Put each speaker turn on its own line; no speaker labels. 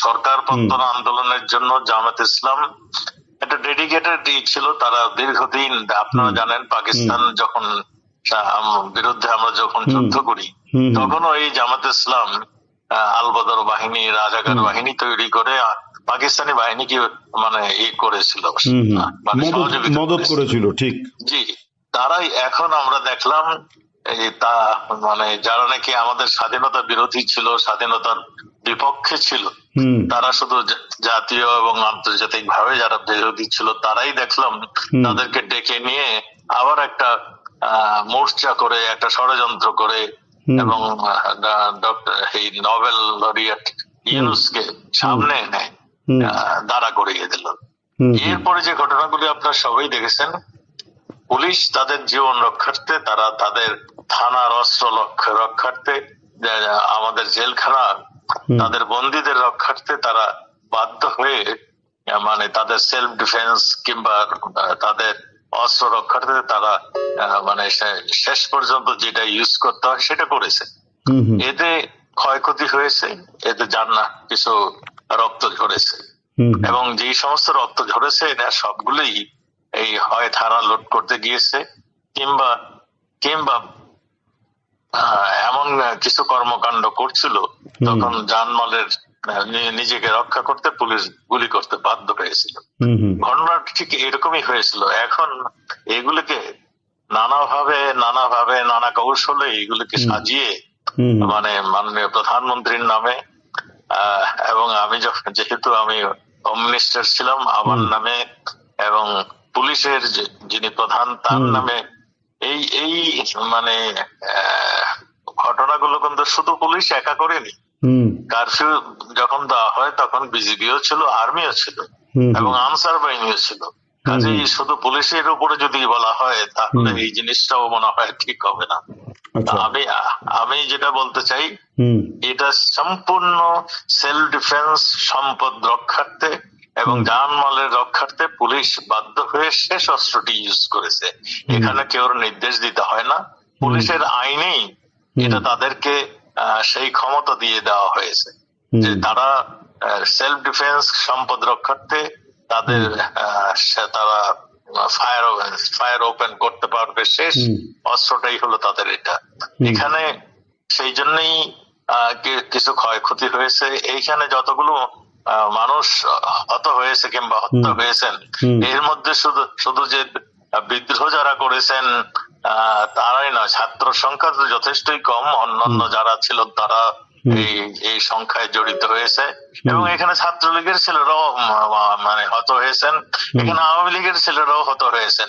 সরকার পতন আন্দোলনের জন্য জামাত ইসলাম একটা ডেডিকেটেড ছিল। তারা দীর্ঘদিন, আপনারা জানেন, পাকিস্তান যখন বিরুদ্ধে আমরা যখন যুদ্ধ করি, তখনও এই জামাত ইসলাম আলবদর বাহিনী, রাজাকার বাহিনী তৈরি করে পাকিস্তানি বাহিনীকে মানে করেছিল, মানে
মদত করেছিল। ঠিক,
জি। তারাই এখন আমরা দেখলাম এই তা মানে যারা নাকি আমাদের স্বাধীনতা বিরোধী ছিল, স্বাধীনতার বিপক্ষে ছিল, তারা শুধু জাতীয় এবং আন্তর্জাতিক ভাবে যারা বিরোধী ছিল, তারাই দেখলাম তাদেরকে ডেকে নিয়ে আবার একটা মোর্চা করে, একটা ষড়যন্ত্র করে, এবং ডক্টর এই নোবেল লরিয়েট ইউনুসকে সামনে এনে দাঁড়া করিয়ে দিল। এরপরে যে ঘটনাগুলি আপনারা সবাই দেখেছেন, পুলিশ তাদের জীবন রক্ষার্থে, তারা তাদের থানার অস্ত্র রক্ষার্থে, আমাদের জেলখানা তাদের বন্দীদের রক্ষার্থে তারা বাধ্য হয়ে মানে তাদের সেলফ ডিফেন্স কিংবা তাদের অস্ত্র রক্ষার্থে তারা মানে শেষ পর্যন্ত যেটা ইউজ করতে হয় সেটা করেছে। এতে ক্ষয়ক্ষতি হয়েছে, এতে জানা কিছু রক্ত ঝরেছে, এবং যে সমস্ত রক্ত ঝরেছে এটা সবগুলোই এই হয় থানা লুট করতে গিয়েছে কিংবা কিংবা এমন কিছু কর্মকাণ্ড করছিল তখন জানমালের নিজেকে রক্ষা করতে পুলিশ গুলি করতে বাধ্য হয়েছিল। ঘটনা ঠিক এরকমই হয়েছিল। এখন এগুলিকে নানাভাবে নানা কৌশলে এগুলিকে সাজিয়ে মানে মাননীয় প্রধানমন্ত্রীর নামে এবং আমি যেহেতু আমি হোম মিনিস্টার ছিলাম, আমার নামে এবং পুলিশের যিনি প্রধান তার নামে এই এই মানে ঘটনাগুলো কিন্তু শুধু পুলিশ একা করেনি। কারফিউ যখন দেওয়া হয় তখন বিজিবিও ছিল, আর্মিও ছিল এবং আনসার বাহিনীও ছিল। কাজেই শুধু পুলিশের উপরে যদি বলা হয় তাহলে এই জিনিসটাও মনে হয় ঠিক হবে না। আমি যেটা বলতে চাই, এটা সম্পূর্ণ সেলফ ডিফেন্স, সম্পদ রক্ষার্থে এবং জানমালের রক্ষার্থে পুলিশ বাধ্য হয়ে শেষ অস্ত্রটি ইউজ করেছে। এখানে কেউ নির্দেশ দিতে হয় না, পুলিশের আইনেই এটা তাদেরকে সেই ক্ষমতা দিয়ে দেওয়া হয়েছে যে তারা সেলফ ডিফেন্স, সম্পদ রক্ষার্থে তারা ফায়ার ওপেন করতে পারবে। শেষ অস্ত্রটাই হলো তাদের এটা। এখানে সেই জন্যই কিছু ক্ষয়ক্ষতি হয়েছে। এইখানে যতগুলো মানুষ হত হয়েছে কিংবা হত্যা হয়েছেন, এর মধ্যে শুধু যে বিদ্রোহ যারা করেছেন তারাই নয়, ছাত্র সংখ্যা তো যথেষ্টই কম, অন্যান্য যারা ছিল তারা এই সংখ্যায় জড়িত হয়েছে। এবং এখানে ছাত্রলীগের ছেলেরাও মানে হত হয়েছেন, এখানে আওয়ামী লীগের ছেলেরাও হত হয়েছেন।